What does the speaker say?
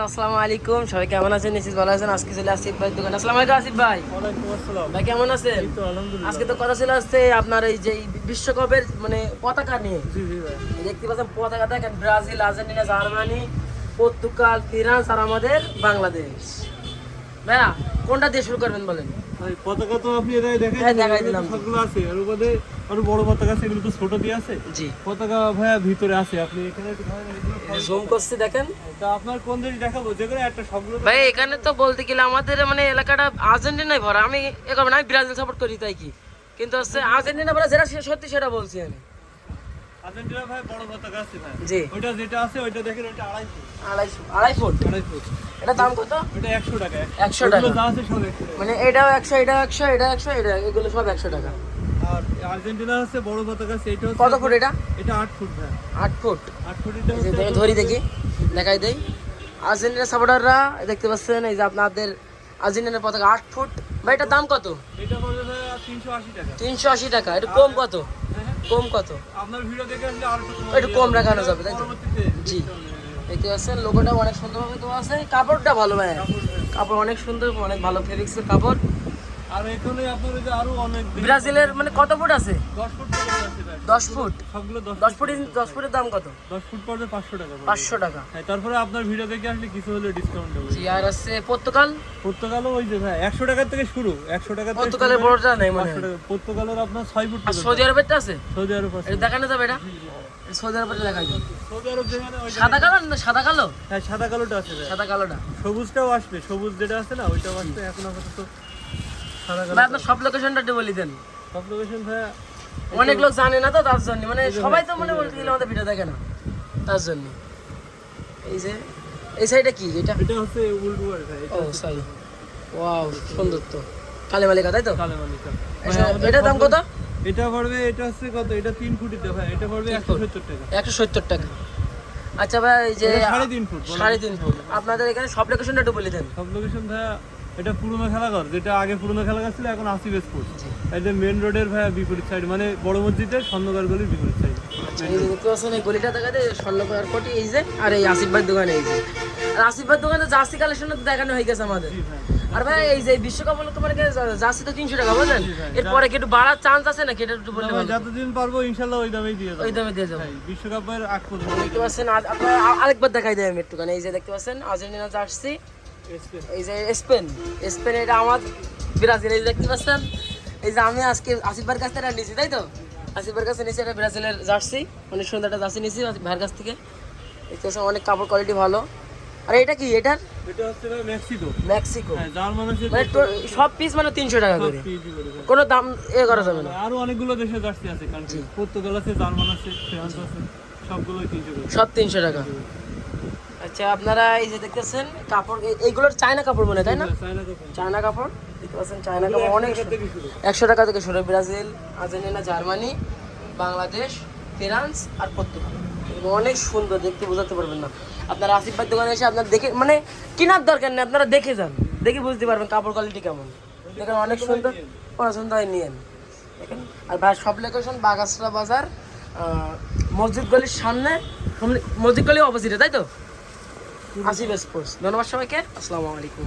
আসসালামু আলাইকুম, সবাই কেমন আছেন? নিশ্চিত ভালো আছেন। আজকে চলে আসিফ ভাই দোকান। আসসালামু আলাইকুম আসিফ ভাই। ওয়ালাইকুম আসসালাম। ভাই কেমন আছেন? এই তো আলহামদুলিল্লাহ। আজকে তো কথা ছিল আসছে আপনার এই যে বিশ্বকাপের মানে পতাকা নিয়ে। জি জি ভাই। এই দেখতে পাচ্ছেন পতাকা দেখেন, Brazil, Argentina, Germany, Portugal, France আর আমাদের বাংলাদেশ। ভাইয়া কোনটা দিয়ে শুরু করবেন বলেন? ভাই পতাকা তো আপনি এটাই হ্যাঁ, দেখাই দিলাম। সবগুলো আছে, এর মধ্যে আরো বড় পতাকা আছে, এগুলো তো ছোট দিয়ে আছে। জি, পতাকা ভাইয়া ভিতরে আছে, আপনি এখানে একটু ধরেন, এগুলো জুম করছি দেখেন। এটা আপনার কোন দেশ দেখাবো? যেগুলো একটা সবগুলো ভাই এখানে তো বলতে গেলে আমাদের মানে এলাকাটা আর্জেন্টিনায় ভরা। আমি এ করবো না, আমি ব্রাজিল সাপোর্ট করি তাই কি, কিন্তু হচ্ছে আর্জেন্টিনা ভরা যেটা সত্যি সেটা বলছি আমি। আর্জেন্টিনা ভাই বড় পতাকা আছে ভাই। জি, ওইটা যেটা আছে ওইটা দেখেন, ওইটা আড়াই ফুট। 2.5 ফুট। এটা দাম কত? ওইটা 100 টাকা। 100 টাকা। ওগুলো যা আছে সব 100 টাকা। মানে এটাও 100, এটা 100, এটা 100, এটা এগুলো সব 100 টাকা। আর আর্জেন্টিনা হচ্ছে বড় পতাকা আছে, এটা হচ্ছে কত ফুট এটা? এটা 8 ফুট ভাই। 8 ফুট। 8 ফুট এটা এই যে হচ্ছে ধরি দেখি, দেখাই দেই। আর্জেন্টিনা সাপোর্টাররা দেখতে পাচ্ছেন, এই যে আপনাদের আর্জেন্টিনার পতাকা 8 ফুট। ভাই এটার দাম কত? এটা পড়বে ভাই 380 টাকা। 380 টাকা। এটা কম কত? কম কত? আপনার ভিডিও দেখে আসলে আরো একটু কম রাখানো যাবে তাই তো? পরবর্তীতে জি, দেখতে পাচ্ছেন লোগোটা অনেক সুন্দরভাবে দেওয়া আছে। কাপড়টা ভালো ভাই, কাপড় অনেক সুন্দর, অনেক ভালো ফেব্রিক্সের কাপড়। আর এখানে আপনার ওই যে আরো অনেক ব্রাজিলের মানে কত ফুট আছে? 10 ফুট পর্যন্ত আছে ভাই। 10 ফুট। সবগুলো 10 ফুট, 10 ফুটের দাম কত? 10 ফুট পড়বে 500 টাকা পড়বে। 500 টাকা। হ্যাঁ, তারপরে আপনার ভিডিও দেখে আসলে কিছু হলে ডিসকাউন্ট দেবো। জি, আর আছে পর্তুগাল। পর্তুগালও ওই যে ভাই 100 টাকা থেকে শুরু, 100 টাকা থেকে পর্তুগালের বড়টা নেই মানে। 500 টাকা। পর্তুগালের আপনার 6 ফুট আর পর্যন্ত। সৌদি আরবেরটা আছে? সৌদি আরব আছে। এটা দেখানো যাবে এটা? এটা সৌদি আরবেরটা দেখাই যাবে। সৌদি আরব যেখানে ওইটা সাদা কালো না, সাদা কালো? হ্যাঁ, সাদা কালোটা আছে ভাই। সাদা কালোটা। সবুজটাও আসবে, সবুজ যেটা আছে না ওইটাও আসবে। এখন আপাতত সাদা কালো। ভাই আপনার সব লোকেশনটা একটু বলে দেন। সব লোকেশন ভাই অনেক লোক জানে না তো, তার জন্য মানে সবাই তো মানে বলতে গেলে আমাদের ভিডিও দেখে না, তার জন্য। এই যে এই সাইডটা কি এটা? এটা হচ্ছে উল্ডুয়ার ভাই। ও সরি, ওয়াও সুন্দর তো, কালে মালিকা তাই তো? কালে মালিকা। এটা দাম কত? এটা পড়বে, এটা হচ্ছে কত, এটা 3 ফুটিতে ভাই, এটা পড়বে 170 টাকা। 170 টাকা। আচ্ছা ভাই, এই যে এটা 3.5 ফুট। 3.5 ফুট। আপনাদের এখানে সব লোকেশনটা একটু বলে দেন। সব লোকেশন ভাই, এটা পুরনো খেলাঘর, যেটা আগে পুরনো খেলাঘর ছিল, এখন আসিফ স্পোর্টস। এই যে মেইন রোডের ভাই বিপরীত সাইড, মানে বড় মসজিদের স্বর্ণকার গলির বিপরীত সাইড। আচ্ছা, এই যে দেখতে পাচ্ছেন এই গলিটা দেখাতে স্বর্ণকার কোটি, এই যে আর এই আসিফ ভাইয়ের দোকানে, এই যে আর আসিফ ভাইয়ের দোকানে জার্সি কালেকশন তো দেখানো হয়ে গেছে আমাদের। জি ভাই। আর ভাই এই যে বিশ্বকাপ হলো তোমার জার্সি তো 300 টাকা বলেন, এরপরে কি একটু বাড়ার চান্স আছে নাকি? এটা একটু বললে ভালো। যতদিন পারবো ইনশাআল্লাহ ওই দামেই দিয়ে দেবো। ওই দামে দিয়ে যাবো। ভাই বিশ্বকাপের আগ পর্যন্ত দেখতে পাচ্ছেন আপনারা আরেকবার দেখাই দেয় আমি একটুখানি। এই যে দেখতে পাচ্ছেন আর্জেন্টিনা জার্সি, এই যে স্পেন, স্পেন এটা আমার ব্রাজিল। এই যে দেখতে পাচ্ছেন, এই যে আমি আজকে আসিফ ভাইয়ের কাছ থেকে এটা নিয়েছি তাই তো? আসিফ ভাইয়ের কাছে নিয়েছি এটা ব্রাজিলের জার্সি, অনেক সুন্দর একটা জার্সি নিয়েছি আসিফ ভাইয়ের কাছ থেকে। দেখতে পাচ্ছেন অনেক কাপড় কোয়ালিটি ভালো। আর এটা কি? এটার এটা হচ্ছে ভাই মেক্সিকো। মেক্সিকো। হ্যাঁ, জার্মান আছে। মানে সব পিস মানে 300 টাকা করে, কোনো দাম করা যাবে না। আরো অনেকগুলো দেশে জার্সি আছে কান্ট্রি। পর্তুগাল আছে, জার্মান আছে, ফ্রান্স আছে, সবগুলোই 300 করে। সব 300 টাকা। আচ্ছা, আপনারা এই যে দেখতেছেন কাপড়, এইগুলোর চায়না কাপড় মনে হয় তাই না? চায়না কাপড় দেখতে পাচ্ছেন, চায়না কাপড় অনেক 100 টাকা থেকে শুরু। Brazil, Argentina, Germany, Bangladesh, France আর পর্তুগাল। অনেক সুন্দর, দেখতে বোঝাতে পারবেন না। আপনারা আসিফ ভাইয়ের দোকানে এসে আপনার দেখে মানে কেনার দরকার নেই, আপনারা দেখে যান, দেখে বুঝতে পারবেন কাপড় কোয়ালিটি কেমন। দেখেন অনেক সুন্দর, পছন্দ হয় নিয়েন দেখেন। আর ভাই সব লোকেশন বাগাসরা বাজার, মসজিদ গলির সামনে, মসজিদ গলি অপোজিটে তাই তো? আসিফ স্পোর্টস। ধন্যবাদ সবাইকে, আসসালামু আলাইকুম।